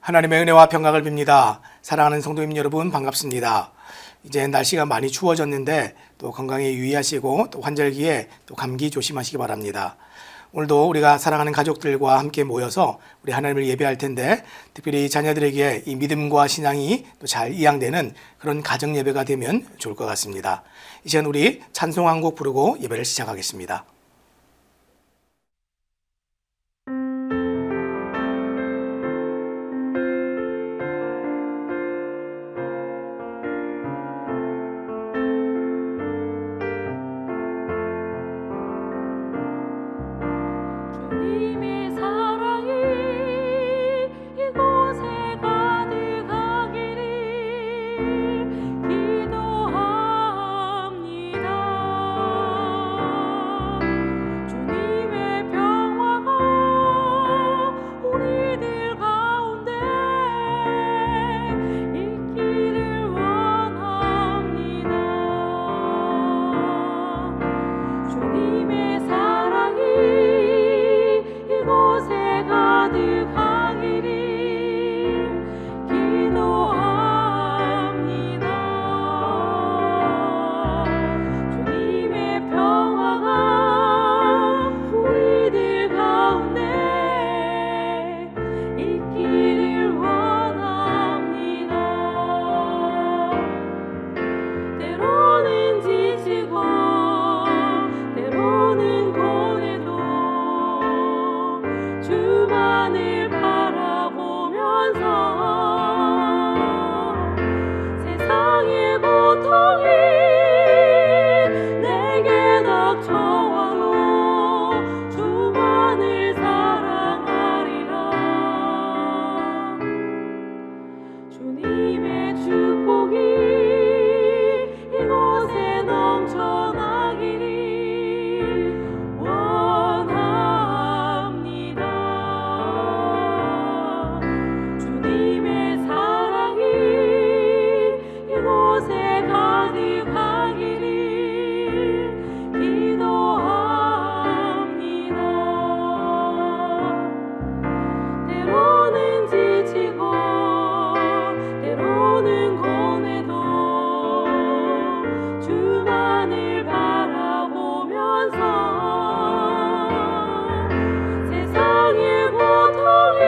하나님의 은혜와 평강을 빕니다. 사랑하는 성도님 여러분 반갑습니다. 이제 날씨가 많이 추워졌는데 또 건강에 유의하시고 또 환절기에 또 감기 조심하시기 바랍니다. 오늘도 우리가 사랑하는 가족들과 함께 모여서 우리 하나님을 예배할 텐데 특별히 자녀들에게 이 믿음과 신앙이 또 잘 이양되는 그런 가정 예배가 되면 좋을 것 같습니다. 이 시간 우리 찬송 한 곡 부르고 예배를 시작하겠습니다. 주님의 사랑이 이곳에 가득하기를 기도합니다. 주님의 평화가 우리들 가운데 있기를 원합니다. 주님의 사랑이 이곳에 가득하기를 기도합니다. 주님의 평화가 우리들 가운데 있기를 원합니다. 때로는 지치고 때로는 고뇌도 주만을 바라보면서 세상의 고통이 내게 닥쳐와도 주만을 사랑하리라. 주님의 축복이 이곳에 넘쳐나기를 원합니다. 주님의 사랑이 이곳에 가득하기를 기도합니다. 때로는 지치고 때로는 고뇌도 주만을 바라보면서 세상의 고통이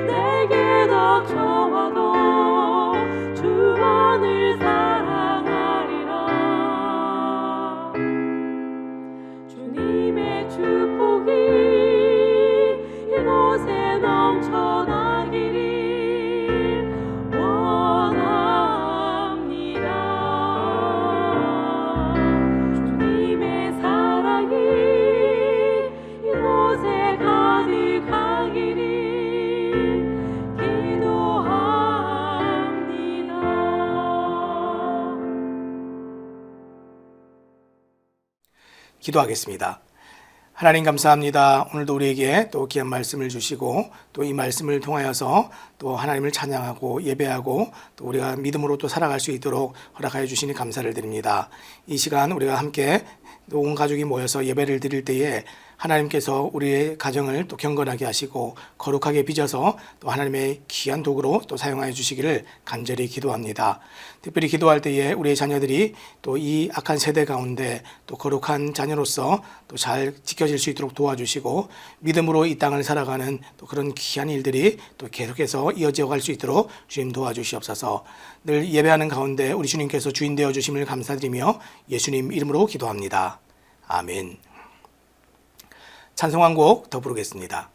내게 닥쳐와도 주만을 사랑하리라. 주님의 축복이 이곳에 넘쳐나기를 원합니다. 주님의 사랑이 이곳에 가득하기를 기도합니다. 기도하겠습니다. 하나님 감사합니다. 오늘도 우리에게 또 귀한 말씀을 주시고 또 이 말씀을 통하여서 또 하나님을 찬양하고 예배하고 또 우리가 믿음으로 또 살아갈 수 있도록 허락하여 주시니 감사를 드립니다. 이 시간 우리가 함께 온 가족이 모여서 예배를 드릴 때에 하나님께서 우리의 가정을 또 경건하게 하시고 거룩하게 빚어서 또 하나님의 귀한 도구로 또 사용하여 주시기를 간절히 기도합니다. 특별히 기도할 때에 우리의 자녀들이 또 이 악한 세대 가운데 또 거룩한 자녀로서 또 잘 지켜질 수 있도록 도와주시고 믿음으로 이 땅을 살아가는 또 그런 귀한 일들이 또 계속해서 이어져 갈 수 있도록 주님 도와주시옵소서. 늘 예배하는 가운데 우리 주님께서 주인 되어 주심을 감사드리며 예수님 이름으로 기도합니다. 아멘. 찬송 한 곡 더 부르겠습니다.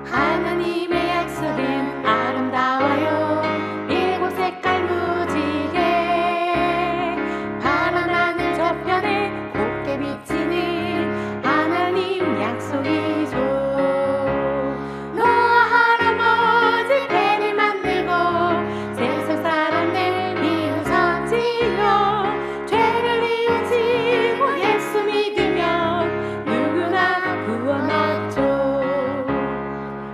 하나님의 약속은 아름다워요. 일곱 색깔 무지개 파란 하늘 저편에 곱게 비치는 하나님 약속이죠. 노아 할아버지 배를 만들고 세상 사람들 이웃선지요. 죄를 이웃이고 예수 믿으면 누구나 구원 얻죠.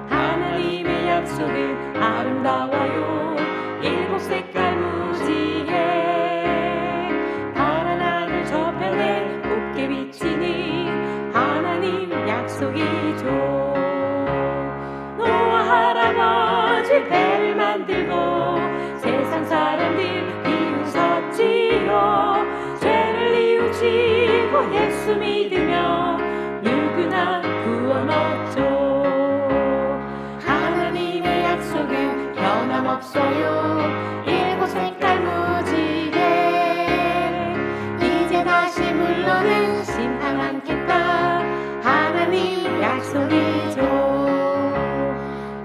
하나님의 약속은 아름다워요. 일곱 색깔 무지개 예수 믿으면 누구나 구원 얻죠. 하나님의 약속은 변함없어요. 일곱 색깔 무지개 이제 다시 물러는 심판 않겠다. 하나님 약속이죠.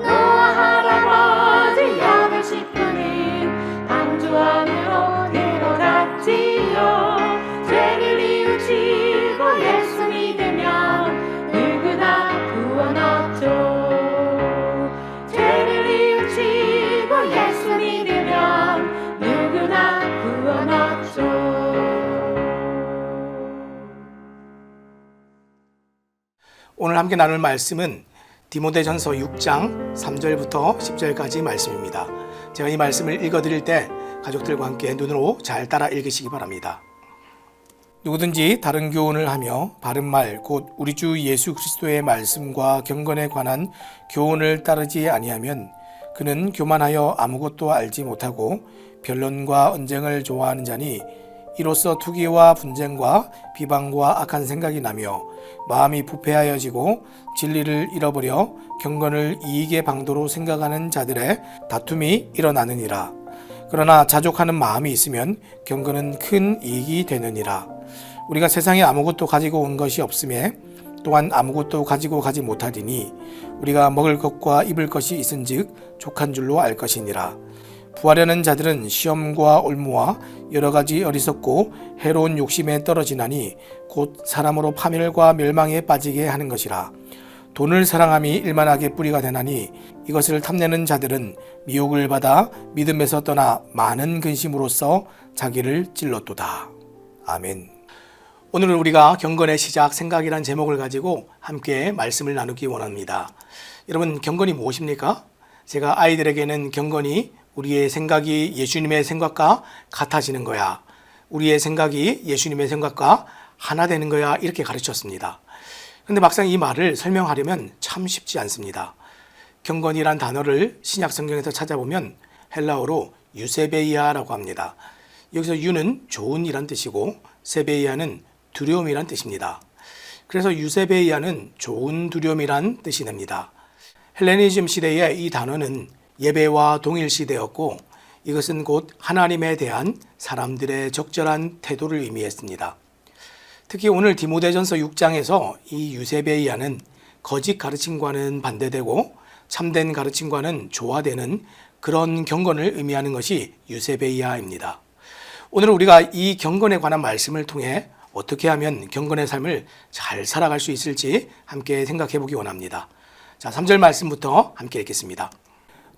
노아 할아버지 8 식구는 방주 안으로 들어갔지요. 죄를 이웃이고 예수 믿으면 누구나 구원 얻죠. 죄를 이웃이고 예수 믿으면 누구나 구원 얻죠. 오늘 함께 나눌 말씀은 디모데전서 6장 3절부터 10절까지 말씀입니다. 제가 이 말씀을 읽어드릴 때 가족들과 함께 눈으로 잘 따라 읽으시기 바랍니다. 누구든지 다른 교훈을 하며 바른 말 곧 우리 주 예수 그리스도의 말씀과 경건에 관한 교훈을 따르지 아니하면 그는 교만하여 아무것도 알지 못하고 변론과 언쟁을 좋아하는 자니 이로써 투기와 분쟁과 비방과 악한 생각이 나며 마음이 부패하여지고 진리를 잃어버려 경건을 이익의 방도로 생각하는 자들의 다툼이 일어나느니라. 그러나 자족하는 마음이 있으면 경건은 큰 이익이 되느니라. 우리가 세상에 아무것도 가지고 온 것이 없음에 또한 아무것도 가지고 가지 못하리니 우리가 먹을 것과 입을 것이 있은즉 족한 줄로 알 것이니라. 부하려는 자들은 시험과 올무와 여러 가지 어리석고 해로운 욕심에 떨어지나니 곧 사람으로 파멸과 멸망에 빠지게 하는 것이라. 돈을 사랑함이 일만하게 뿌리가 되나니 이것을 탐내는 자들은 미혹을 받아 믿음에서 떠나 많은 근심으로써 자기를 찔렀도다. 아멘. 오늘은 우리가 경건의 시작 생각이란 제목을 가지고 함께 말씀을 나누기 원합니다. 여러분, 경건이 무엇입니까? 제가 아이들에게는 경건이 우리의 생각이 예수님의 생각과 같아지는 거야. 우리의 생각이 예수님의 생각과 하나 되는 거야. 이렇게 가르쳤습니다. 그런데 막상 이 말을 설명하려면 참 쉽지 않습니다. 경건이란 단어를 신약 성경에서 찾아보면 헬라어로 유세베이아라고 합니다. 여기서 유는 좋은 이란 뜻이고 세베이아는 두려움이란 뜻입니다. 그래서 유세베이아는 좋은 두려움이란 뜻이 됩니다. 헬레니즘 시대에 이 단어는 예배와 동일시되었고 이것은 곧 하나님에 대한 사람들의 적절한 태도를 의미했습니다. 특히 오늘 디모데전서 6장에서 이 유세베이아는 거짓 가르침과는 반대되고 참된 가르침과는 조화되는 그런 경건을 의미하는 것이 유세베이아입니다. 오늘 우리가 이 경건에 관한 말씀을 통해 어떻게 하면 경건의 삶을 잘 살아갈 수 있을지 함께 생각해 보기 원합니다. 자, 3절 말씀부터 함께 읽겠습니다.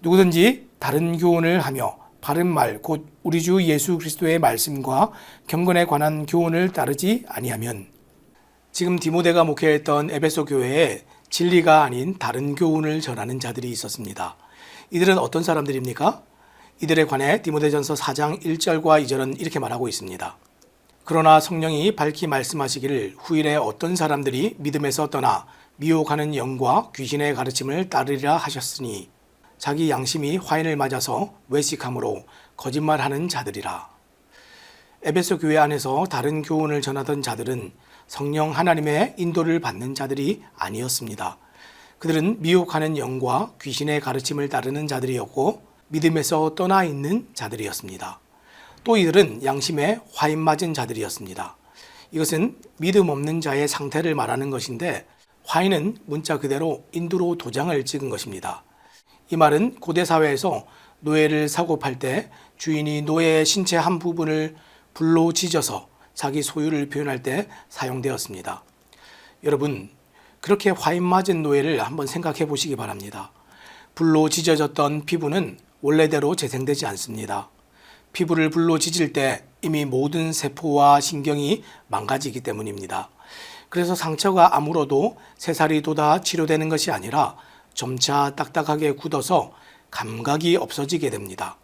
누구든지 다른 교훈을 하며 바른 말 곧 우리 주 예수 그리스도의 말씀과 경건에 관한 교훈을 따르지 아니하면. 지금 디모데가 목회했던 에베소 교회에 진리가 아닌 다른 교훈을 전하는 자들이 있었습니다. 이들은 어떤 사람들입니까? 이들에 관해 디모데전서 4장 1절과 2절은 이렇게 말하고 있습니다. 그러나 성령이 밝히 말씀하시기를 후일에 어떤 사람들이 믿음에서 떠나 미혹하는 영과 귀신의 가르침을 따르리라 하셨으니 자기 양심이 화인을 맞아서 외식함으로 거짓말하는 자들이라. 에베소 교회 안에서 다른 교훈을 전하던 자들은 성령 하나님의 인도를 받는 자들이 아니었습니다. 그들은 미혹하는 영과 귀신의 가르침을 따르는 자들이었고 믿음에서 떠나 있는 자들이었습니다. 또 이들은 양심에 화인 맞은 자들이었습니다. 이것은 믿음 없는 자의 상태를 말하는 것인데 화인은 문자 그대로 인두로 도장을 찍은 것입니다. 이 말은 고대 사회에서 노예를 사고 팔 때 주인이 노예의 신체 한 부분을 불로 지져서 자기 소유를 표현할 때 사용되었습니다. 여러분, 그렇게 화인 맞은 노예를 한번 생각해 보시기 바랍니다. 불로 지져졌던 피부는 원래대로 재생되지 않습니다. 피부를 불로 지질 때 이미 모든 세포와 신경이 망가지기 때문입니다. 그래서 상처가 아물어도 새살이 돋아 치료되는 것이 아니라 점차 딱딱하게 굳어서 감각이 없어지게 됩니다.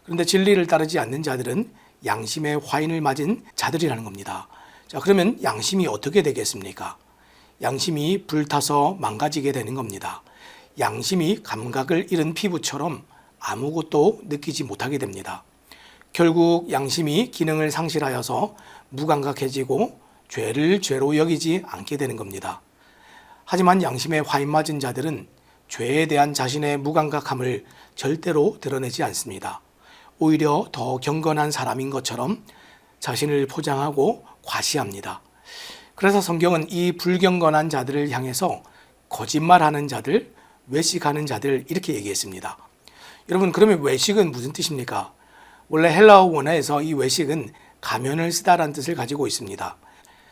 그런데 진리를 따르지 않는 자들은 양심의 화인을 맞은 자들이라는 겁니다. 자, 그러면 양심이 어떻게 되겠습니까? 양심이 불타서 망가지게 되는 겁니다. 양심이 감각을 잃은 피부처럼 아무것도 느끼지 못하게 됩니다. 결국 양심이 기능을 상실하여서 무감각해지고 죄를 죄로 여기지 않게 되는 겁니다. 하지만 양심에 화인 맞은 자들은 죄에 대한 자신의 무감각함을 절대로 드러내지 않습니다. 오히려 더 경건한 사람인 것처럼 자신을 포장하고 과시합니다. 그래서 성경은 이 불경건한 자들을 향해서 거짓말하는 자들, 외식하는 자들 이렇게 얘기했습니다. 여러분, 그러면 외식은 무슨 뜻입니까? 원래 헬라어 원어에서 이 외식은 가면을 쓰다라는 뜻을 가지고 있습니다.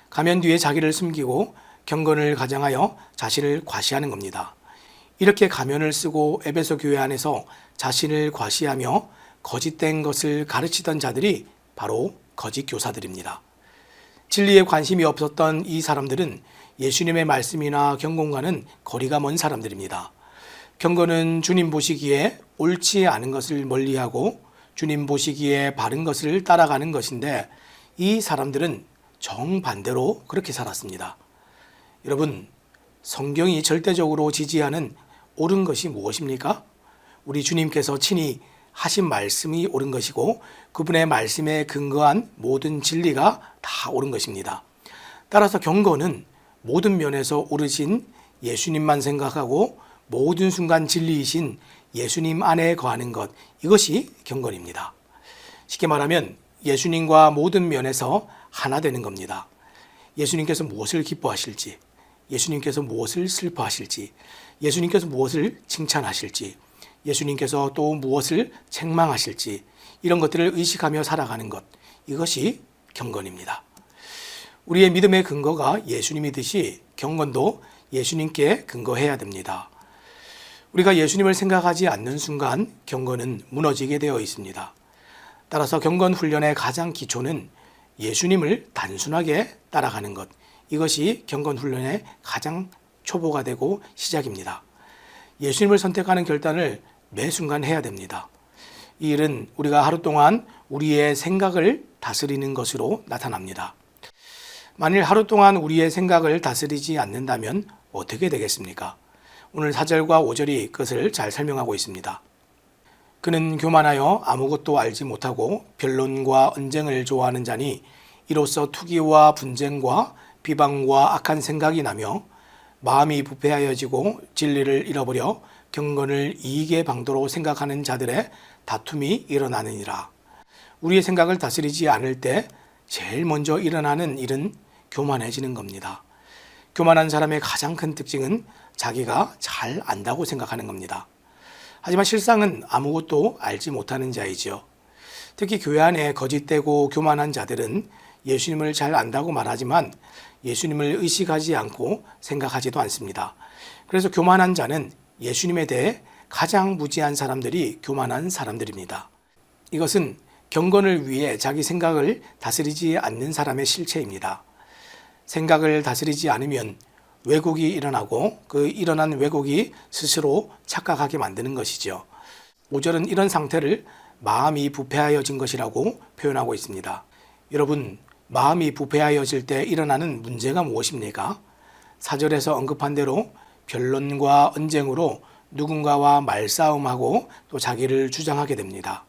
가면 뒤에 자기를 숨기고 경건을 가장하여 자신을 과시하는 겁니다. 이렇게 가면을 쓰고 에베소 교회 안에서 자신을 과시하며 거짓된 것을 가르치던 자들이 바로 거짓 교사들입니다. 진리에 관심이 없었던 이 사람들은 예수님의 말씀이나 경건과는 거리가 먼 사람들입니다. 경건은 주님 보시기에 옳지 않은 것을 멀리하고 주님 보시기에 바른 것을 따라가는 것인데 이 사람들은 정반대로 그렇게 살았습니다. 여러분, 성경이 절대적으로 지지하는 옳은 것이 무엇입니까? 우리 주님께서 친히 하신 말씀이 옳은 것이고 그분의 말씀에 근거한 모든 진리가 다 옳은 것입니다. 따라서 경건은 모든 면에서 옳으신 예수님만 생각하고 모든 순간 진리이신 예수님 안에 거하는 것, 이것이 경건입니다. 쉽게 말하면 예수님과 모든 면에서 하나 되는 겁니다. 예수님께서 무엇을 기뻐하실지, 예수님께서 무엇을 슬퍼하실지, 예수님께서 무엇을 칭찬하실지, 예수님께서 또 무엇을 책망하실지, 이런 것들을 의식하며 살아가는 것, 이것이 경건입니다. 우리의 믿음의 근거가 예수님이듯이 경건도 예수님께 근거해야 됩니다. 우리가 예수님을 생각하지 않는 순간 경건은 무너지게 되어 있습니다. 따라서 경건 훈련의 가장 기초는 예수님을 단순하게 따라가는 것, 이것이 경건 훈련의 가장 초보가 되고 시작입니다. 예수님을 선택하는 결단을 매 순간 해야 됩니다. 이 일은 우리가 하루 동안 우리의 생각을 다스리는 것으로 나타납니다. 만일 하루 동안 우리의 생각을 다스리지 않는다면 어떻게 되겠습니까? 오늘 4절과 5절이 그것을 잘 설명하고 있습니다. 그는 교만하여 아무것도 알지 못하고 변론과 언쟁을 좋아하는 자니 이로써 투기와 분쟁과 비방과 악한 생각이 나며 마음이 부패하여지고 진리를 잃어버려 경건을 이익의 방도로 생각하는 자들의 다툼이 일어나느니라. 우리의 생각을 다스리지 않을 때 제일 먼저 일어나는 일은 교만해지는 겁니다. 교만한 사람의 가장 큰 특징은 자기가 잘 안다고 생각하는 겁니다. 하지만 실상은 아무것도 알지 못하는 자이지요. 특히 교회 안에 거짓되고 교만한 자들은 예수님을 잘 안다고 말하지만 예수님을 의식하지 않고 생각하지도 않습니다. 그래서 교만한 자는 예수님에 대해 가장 무지한 사람들이 교만한 사람들입니다. 이것은 경건을 위해 자기 생각을 다스리지 않는 사람의 실체입니다. 생각을 다스리지 않으면 왜곡이 일어나고 그 일어난 왜곡이 스스로 착각하게 만드는 것이죠. 5절은 이런 상태를 마음이 부패하여진 것이라고 표현하고 있습니다. 여러분, 마음이 부패하여질 때 일어나는 문제가 무엇입니까? 4절에서 언급한 대로 변론과 언쟁으로 누군가와 말싸움하고 또 자기를 주장하게 됩니다.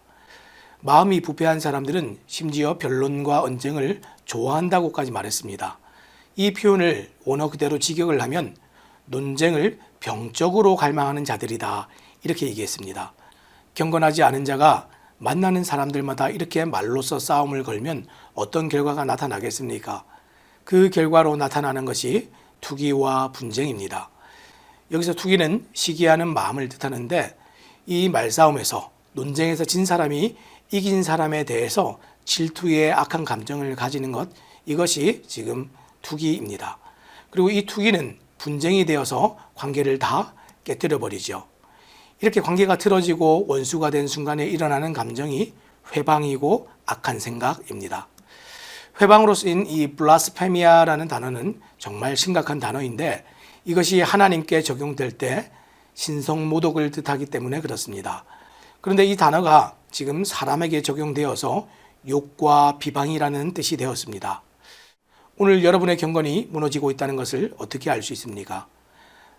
마음이 부패한 사람들은 심지어 변론과 언쟁을 좋아한다고까지 말했습니다. 이 표현을 원어 그대로 직역을 하면 논쟁을 병적으로 갈망하는 자들이다, 이렇게 얘기했습니다. 경건하지 않은 자가 만나는 사람들마다 이렇게 말로써 싸움을 걸면 어떤 결과가 나타나겠습니까? 그 결과로 나타나는 것이 투기와 분쟁입니다. 여기서 투기는 시기하는 마음을 뜻하는데 이 말싸움에서 논쟁에서 진 사람이 이긴 사람에 대해서 질투의 악한 감정을 가지는 것, 이것이 지금 투기입니다. 그리고 이 투기는 분쟁이 되어서 관계를 다 깨뜨려 버리죠. 이렇게 관계가 틀어지고 원수가 된 순간에 일어나는 감정이 회방이고 악한 생각입니다. 회방으로 쓰인 이 블라스페미아라는 단어는 정말 심각한 단어인데 이것이 하나님께 적용될 때 신성모독을 뜻하기 때문에 그렇습니다. 그런데 이 단어가 지금 사람에게 적용되어서 욕과 비방이라는 뜻이 되었습니다. 오늘 여러분의 경건이 무너지고 있다는 것을 어떻게 알 수 있습니까?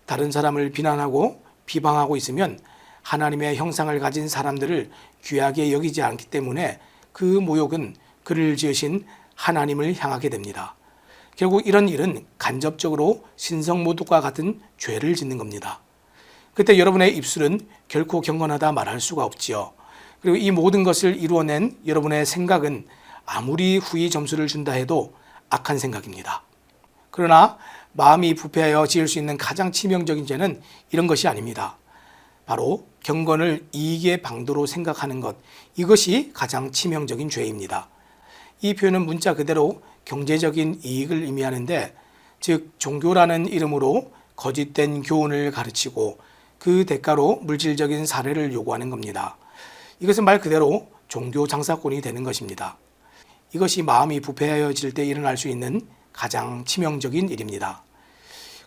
다른 사람을 비난하고 비방하고 있으면 하나님의 형상을 가진 사람들을 귀하게 여기지 않기 때문에 그 모욕은 그를 지으신 하나님을 향하게 됩니다. 결국 이런 일은 간접적으로 신성모독과 같은 죄를 짓는 겁니다. 그때 여러분의 입술은 결코 경건하다 말할 수가 없지요. 그리고 이 모든 것을 이루어낸 여러분의 생각은 아무리 후히 점수를 준다 해도 악한 생각입니다. 그러나 마음이 부패하여 지을 수 있는 가장 치명적인 죄는 이런 것이 아닙니다. 바로 경건을 이익의 방도로 생각하는 것, 이것이 가장 치명적인 죄입니다. 이 표현은 문자 그대로 경제적인 이익을 의미하는데, 즉 종교라는 이름으로 거짓된 교훈을 가르치고 그 대가로 물질적인 사례를 요구하는 겁니다. 이것은 말 그대로 종교 장사꾼이 되는 것입니다. 이것이 마음이 부패하여질 때 일어날 수 있는 가장 치명적인 일입니다.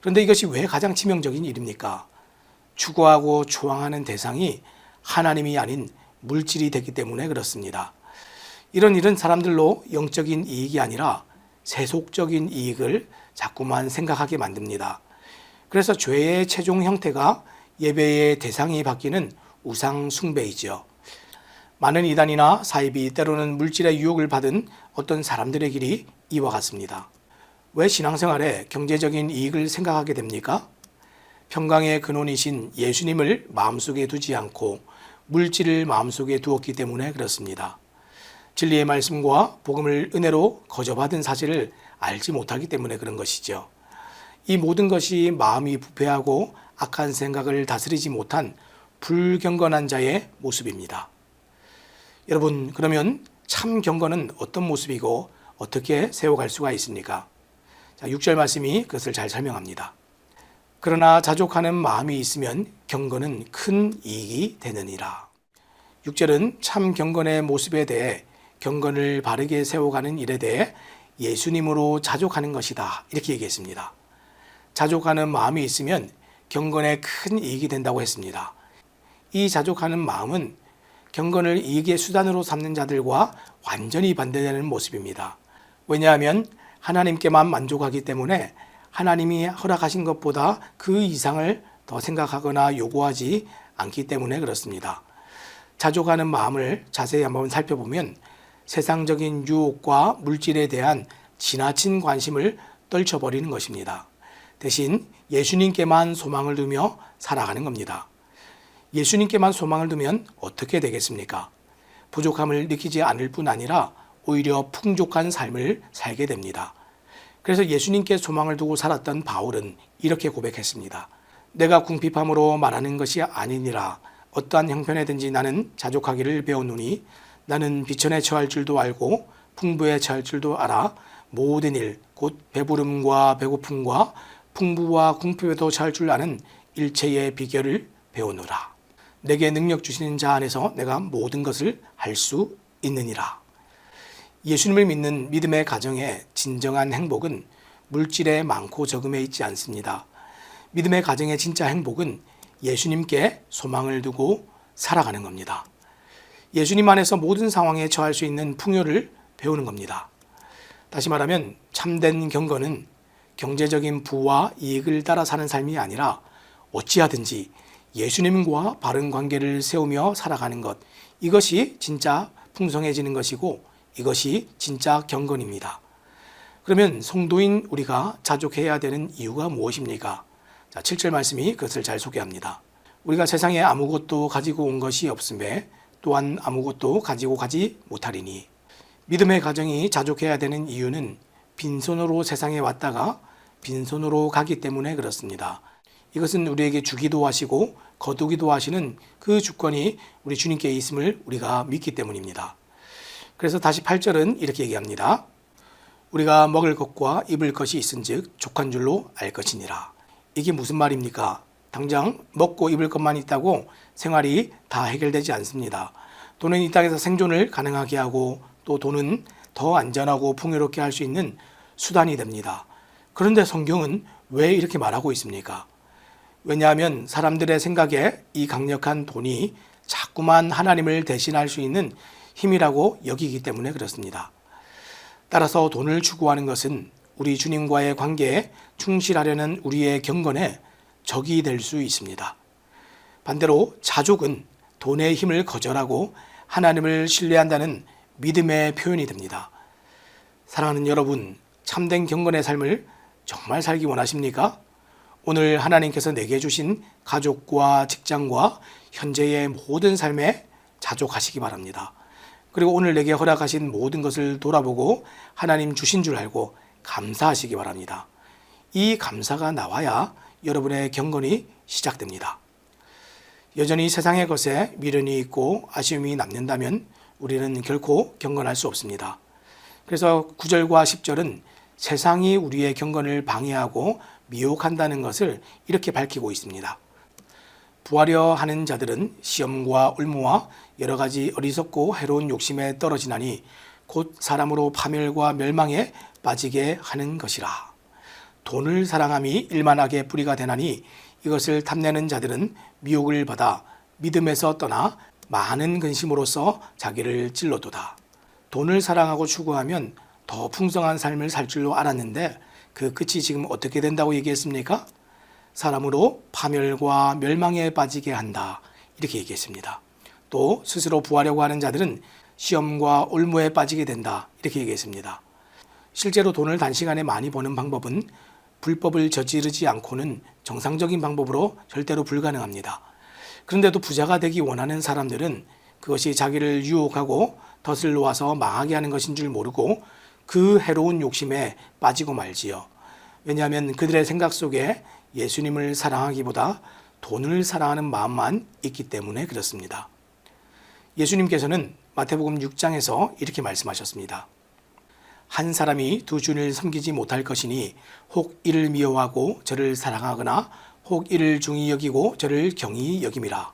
그런데 이것이 왜 가장 치명적인 일입니까? 추구하고 조항하는 대상이 하나님이 아닌 물질이 되기 때문에 그렇습니다. 이런 일은 사람들로 영적인 이익이 아니라 세속적인 이익을 자꾸만 생각하게 만듭니다. 그래서 죄의 최종 형태가 예배의 대상이 바뀌는 우상 숭배이지요. 많은 이단이나 사이비, 때로는 물질의 유혹을 받은 어떤 사람들의 길이 이와 같습니다. 왜 신앙생활에 경제적인 이익을 생각하게 됩니까? 평강의 근원이신 예수님을 마음속에 두지 않고 물질을 마음속에 두었기 때문에 그렇습니다. 진리의 말씀과 복음을 은혜로 거저받은 사실을 알지 못하기 때문에 그런 것이죠. 이 모든 것이 마음이 부패하고 악한 생각을 다스리지 못한 불경건한 자의 모습입니다. 여러분, 그러면 참 경건은 어떤 모습이고 어떻게 세워갈 수가 있습니까? 6절 말씀이 그것을 잘 설명합니다. 그러나 자족하는 마음이 있으면 경건은 큰 이익이 되느니라. 6절은 참 경건의 모습에 대해, 경건을 바르게 세워가는 일에 대해 예수님으로 자족하는 것이다, 이렇게 얘기했습니다. 자족하는 마음이 있으면 경건에 큰 이익이 된다고 했습니다. 이 자족하는 마음은 경건을 이익의 수단으로 삼는 자들과 완전히 반대되는 모습입니다. 왜냐하면 하나님께만 만족하기 때문에 하나님이 허락하신 것보다 그 이상을 더 생각하거나 요구하지 않기 때문에 그렇습니다. 자족하는 마음을 자세히 한번 살펴보면 세상적인 유혹과 물질에 대한 지나친 관심을 떨쳐버리는 것입니다. 대신 예수님께만 소망을 두며 살아가는 겁니다. 예수님께만 소망을 두면 어떻게 되겠습니까? 부족함을 느끼지 않을 뿐 아니라 오히려 풍족한 삶을 살게 됩니다. 그래서 예수님께 소망을 두고 살았던 바울은 이렇게 고백했습니다. 내가 궁핍함으로 말하는 것이 아니니라. 어떠한 형편에든지 나는 자족하기를 배웠노니 나는 비천에 처할 줄도 알고 풍부에 처할 줄도 알아. 모든 일, 곧 배부름과 배고픔과 풍부와 궁핍에도 처할 줄 아는 일체의 비결을 배우노라. 내게 능력 주시는 자 안에서 내가 모든 것을 할 수 있느니라. 예수님을 믿는 믿음의 가정의 진정한 행복은 물질의 많고 적음에 있지 않습니다. 믿음의 가정의 진짜 행복은 예수님께 소망을 두고 살아가는 겁니다. 예수님 안에서 모든 상황에 처할 수 있는 풍요를 배우는 겁니다. 다시 말하면 참된 경건은 경제적인 부와 이익을 따라 사는 삶이 아니라 어찌하든지 예수님과 바른 관계를 세우며 살아가는 것, 이것이 진짜 풍성해지는 것이고 이것이 진짜 경건입니다. 그러면 성도인 우리가 자족해야 되는 이유가 무엇입니까? 7절 말씀이 그것을 잘 소개합니다. 우리가 세상에 아무것도 가지고 온 것이 없음에 또한 아무것도 가지고 가지 못하리니. 믿음의 가정이 자족해야 되는 이유는 빈손으로 세상에 왔다가 빈손으로 가기 때문에 그렇습니다. 이것은 우리에게 주기도 하시고 거두기도 하시는 그 주권이 우리 주님께 있음을 우리가 믿기 때문입니다. 그래서 다시 8절은 이렇게 얘기합니다. 우리가 먹을 것과 입을 것이 있은즉 족한 줄로 알 것이니라. 이게 무슨 말입니까? 당장 먹고 입을 것만 있다고 생활이 다 해결되지 않습니다. 돈은 이 땅에서 생존을 가능하게 하고 또 돈은 더 안전하고 풍요롭게 할 수 있는 수단이 됩니다. 그런데 성경은 왜 이렇게 말하고 있습니까? 왜냐하면 사람들의 생각에 이 강력한 돈이 자꾸만 하나님을 대신할 수 있는 힘이라고 여기기 때문에 그렇습니다. 따라서 돈을 추구하는 것은 우리 주님과의 관계에 충실하려는 우리의 경건에 적이 될 수 있습니다. 반대로 자족은 돈의 힘을 거절하고 하나님을 신뢰한다는 믿음의 표현이 됩니다. 사랑하는 여러분, 참된 경건의 삶을 정말 살기 원하십니까? 오늘 하나님께서 내게 주신 가족과 직장과 현재의 모든 삶에 자족하시기 바랍니다. 그리고 오늘 내게 허락하신 모든 것을 돌아보고 하나님 주신 줄 알고 감사하시기 바랍니다. 이 감사가 나와야 여러분의 경건이 시작됩니다. 여전히 세상의 것에 미련이 있고 아쉬움이 남는다면 우리는 결코 경건할 수 없습니다. 그래서 9절과 10절은 세상이 우리의 경건을 방해하고 미혹한다는 것을 이렇게 밝히고 있습니다. 부하려 하는 자들은 시험과 올무와 여러 가지 어리석고 해로운 욕심에 떨어지나니 곧 사람으로 파멸과 멸망에 빠지게 하는 것이라. 돈을 사랑함이 일만하게 뿌리가 되나니 이것을 탐내는 자들은 미혹을 받아 믿음에서 떠나 많은 근심으로써 자기를 찔러도다. 돈을 사랑하고 추구하면 더 풍성한 삶을 살 줄로 알았는데 그 끝이 지금 어떻게 된다고 얘기했습니까? 사람으로 파멸과 멸망에 빠지게 한다. 이렇게 얘기했습니다. 또 스스로 부하려고 하는 자들은 시험과 올무에 빠지게 된다. 이렇게 얘기했습니다. 실제로 돈을 단시간에 많이 버는 방법은 불법을 저지르지 않고는 정상적인 방법으로 절대로 불가능합니다. 그런데도 부자가 되기 원하는 사람들은 그것이 자기를 유혹하고 덫을 놓아서 망하게 하는 것인 줄 모르고 그 해로운 욕심에 빠지고 말지요. 왜냐하면 그들의 생각 속에 예수님을 사랑하기보다 돈을 사랑하는 마음만 있기 때문에 그렇습니다. 예수님께서는 마태복음 6장에서 이렇게 말씀하셨습니다. 한 사람이 두 주를 섬기지 못할 것이니 혹 이를 미워하고 저를 사랑하거나 혹 이를 중히 여기고 저를 경히 여김이라.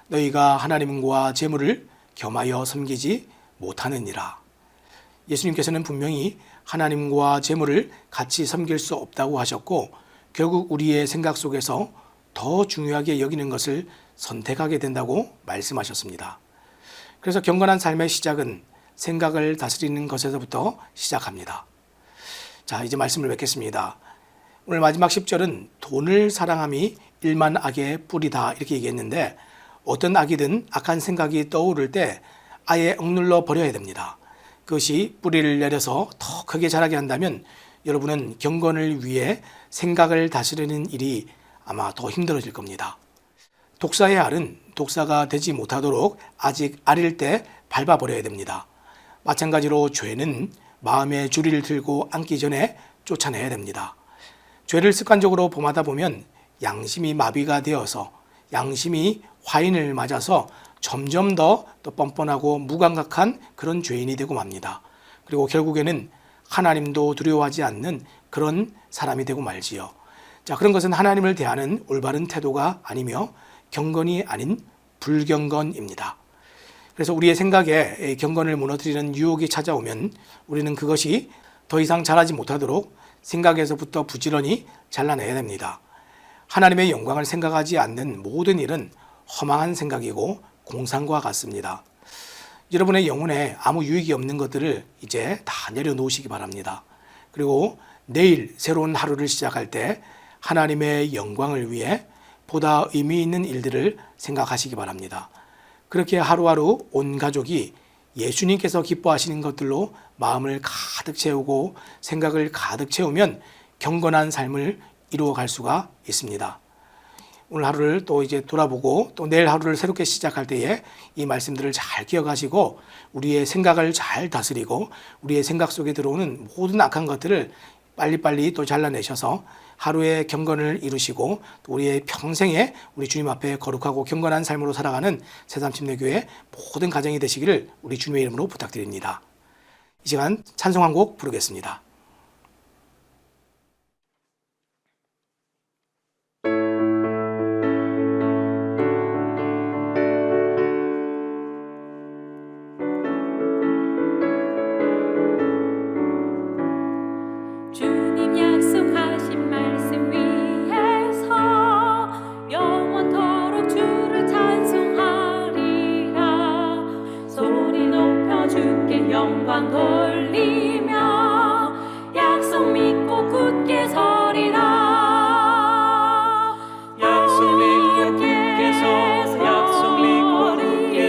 너희가 하나님과 재물을 겸하여 섬기지 못하느니라. 예수님께서는 분명히 하나님과 재물을 같이 섬길 수 없다고 하셨고 결국 우리의 생각 속에서 더 중요하게 여기는 것을 선택하게 된다고 말씀하셨습니다. 그래서 경건한 삶의 시작은 생각을 다스리는 것에서부터 시작합니다. 자, 이제 말씀을 맺겠습니다. 오늘 마지막 10절은 돈을 사랑함이 일만 악의 뿌리다 이렇게 얘기했는데 어떤 악이든 악한 생각이 떠오를 때 아예 억눌러 버려야 됩니다. 그것이 뿌리를 내려서 더 크게 자라게 한다면 여러분은 경건을 위해 생각을 다스리는 일이 아마 더 힘들어질 겁니다. 독사의 알은 독사가 되지 못하도록 아직 알일 때 밟아버려야 됩니다. 마찬가지로 죄는 마음에 주리를 들고 앉기 전에 쫓아내야 됩니다. 죄를 습관적으로 범하다 보면 양심이 마비가 되어서 양심이 화인을 맞아서 점점 더 뻔뻔하고 무감각한 그런 죄인이 되고 맙니다. 그리고 결국에는 하나님도 두려워하지 않는 그런 사람이 되고 말지요. 자, 그런 것은 하나님을 대하는 올바른 태도가 아니며 경건이 아닌 불경건입니다. 그래서 우리의 생각에 경건을 무너뜨리는 유혹이 찾아오면 우리는 그것이 더 이상 자라지 못하도록 생각에서부터 부지런히 잘라내야 됩니다. 하나님의 영광을 생각하지 않는 모든 일은 허망한 생각이고 공상과 같습니다. 여러분의 영혼에 아무 유익이 없는 것들을 이제 다 내려놓으시기 바랍니다. 그리고 내일 새로운 하루를 시작할 때 하나님의 영광을 위해 보다 의미 있는 일들을 생각하시기 바랍니다. 그렇게 하루하루 온 가족이 예수님께서 기뻐하시는 것들로 마음을 가득 채우고 생각을 가득 채우면 경건한 삶을 이루어갈 수가 있습니다. 오늘 하루를 또 이제 돌아보고 또 내일 하루를 새롭게 시작할 때에 이 말씀들을 잘 기억하시고 우리의 생각을 잘 다스리고 우리의 생각 속에 들어오는 모든 악한 것들을 빨리빨리 또 잘라내셔서 하루의 경건을 이루시고 또 우리의 평생에 우리 주님 앞에 거룩하고 경건한 삶으로 살아가는 새삼침례교회 모든 가정이 되시기를 우리 주님의 이름으로 부탁드립니다. 이 시간 찬송 한 곡 부르겠습니다. 주님 약속하신 말씀 위에서 영원토록 주를 찬송하리라. 소리 높여 주께 영광 돌리며 약속 믿고 굳게 서리라. 약속 믿고 굳게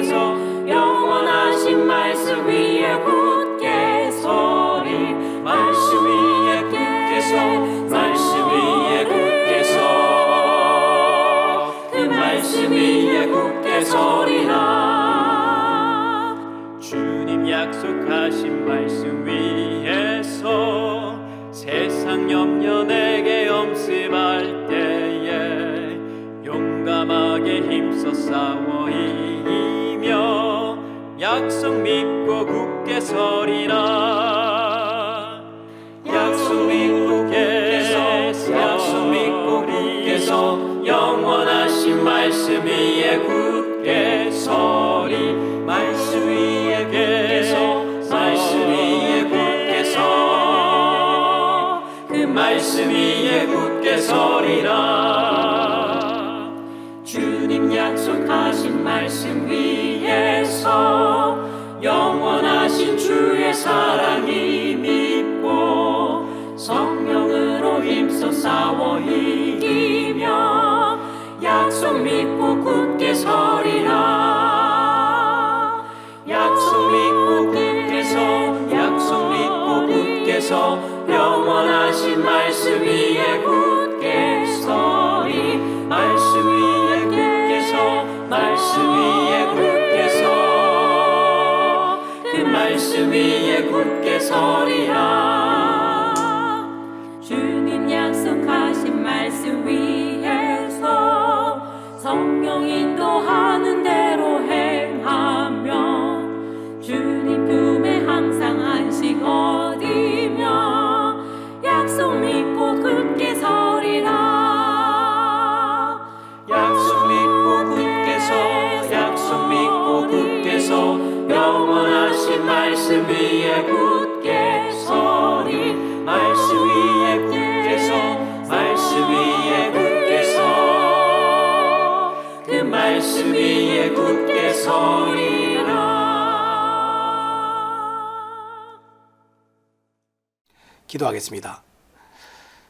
서 영원하신 말씀 위에 굳게 서리. 말씀 위에 약속하신 말씀 위에서 세상 염려 내게 엄습할 때에 용감하게 힘써 싸워 이기며 약속 믿고 굳게 서리라. 약속 믿고 굳게 서, 약속 믿고 굳게 서, 영원하신 말씀 위에 굳게 서리. 말씀 위에 굳게 서, 말씀 위에 굳게 서, 그 말씀 위에 굳게 서리라. 주님 약속하신 말씀 위에서 영원하신 주의 사랑이 믿고 성령으로 힘써 싸워 이기며 약속 믿고 굳게 서리라. 약속 믿고 굳게 서, 약속 믿고 굳게 서, 영원하신 말씀 위에 굳게 서리. 말씀 위에 굳게 서, 말씀 위에 굳게 서, 그 말씀 위에 굳게 서리라. 주님 약속하신 말씀 위에서 성령 인도하는 대로 행하며 주님 품에 항상 안식 얻으며 약속 믿고 굳게 서리라. 약속 믿고 굳게 서, 약속 믿고 굳게 서, 영원하신 말씀 위에 굳게 서리. 말씀 위에 굳게 서, 말씀 위에 굳게 서, 그 말씀 위에 굳게 서리라. 기도하겠습니다.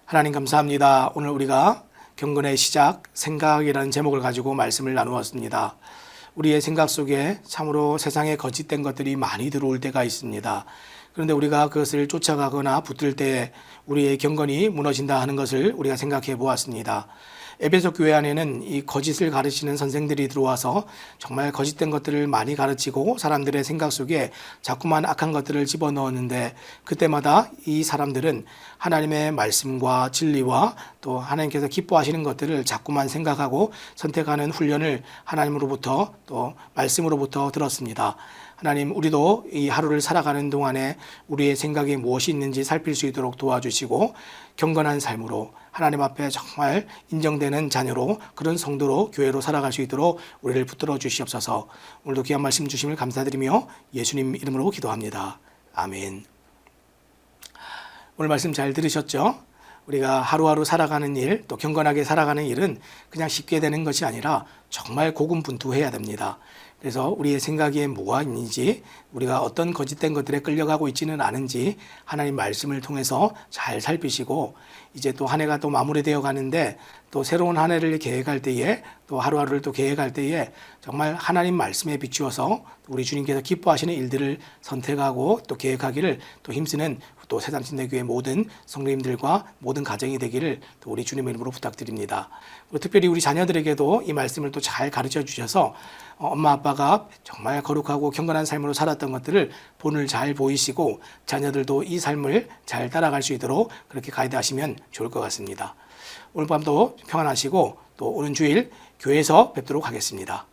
하나님 감사합니다. 오늘 우리가 경건의 시작, 생각이라는 제목을 가지고 말씀을 나누었습니다. 우리의 생각 속에 참으로 세상에 거짓된 것들이 많이 들어올 때가 있습니다. 그런데 우리가 그것을 쫓아가거나 붙들 때 우리의 경건이 무너진다 하는 것을 우리가 생각해 보았습니다. 에베소 교회 안에는 이 거짓을 가르치는 선생들이 들어와서 정말 거짓된 것들을 많이 가르치고 사람들의 생각 속에 자꾸만 악한 것들을 집어넣었는데 그때마다 이 사람들은 하나님의 말씀과 진리와 또 하나님께서 기뻐하시는 것들을 자꾸만 생각하고 선택하는 훈련을 하나님으로부터 또 말씀으로부터 들었습니다. 하나님, 우리도 이 하루를 살아가는 동안에 우리의 생각에 무엇이 있는지 살필 수 있도록 도와주시고 경건한 삶으로 하나님 앞에 정말 인정되는 자녀로 그런 성도로 교회로 살아갈 수 있도록 우리를 붙들어 주시옵소서. 오늘도 귀한 말씀 주심을 감사드리며 예수님 이름으로 기도합니다. 아멘. 오늘 말씀 잘 들으셨죠? 우리가 하루하루 살아가는 일, 또 경건하게 살아가는 일은 그냥 쉽게 되는 것이 아니라 정말 고군분투해야 됩니다. 그래서 우리의 생각에 뭐가 있는지, 우리가 어떤 거짓된 것들에 끌려가고 있지는 않은지 하나님 말씀을 통해서 잘 살피시고, 이제 또 한 해가 또 마무리되어 가는데 또 새로운 한 해를 계획할 때에, 또 하루하루를 또 계획할 때에 정말 하나님 말씀에 비추어서 우리 주님께서 기뻐하시는 일들을 선택하고 또 계획하기를 또 힘쓰는 또 새삼신대교회 모든 성도님들과 모든 가정이 되기를 또 우리 주님의 이름으로 부탁드립니다. 특별히 우리 자녀들에게도 이 말씀을 또 잘 가르쳐 주셔서 엄마 아빠가 정말 거룩하고 경건한 삶으로 살았던 것들을 본을 잘 보이시고 자녀들도 이 삶을 잘 따라갈 수 있도록 그렇게 가이드하시면 좋을 것 같습니다. 오늘 밤도 평안하시고 또 오는 주일 교회에서 뵙도록 하겠습니다.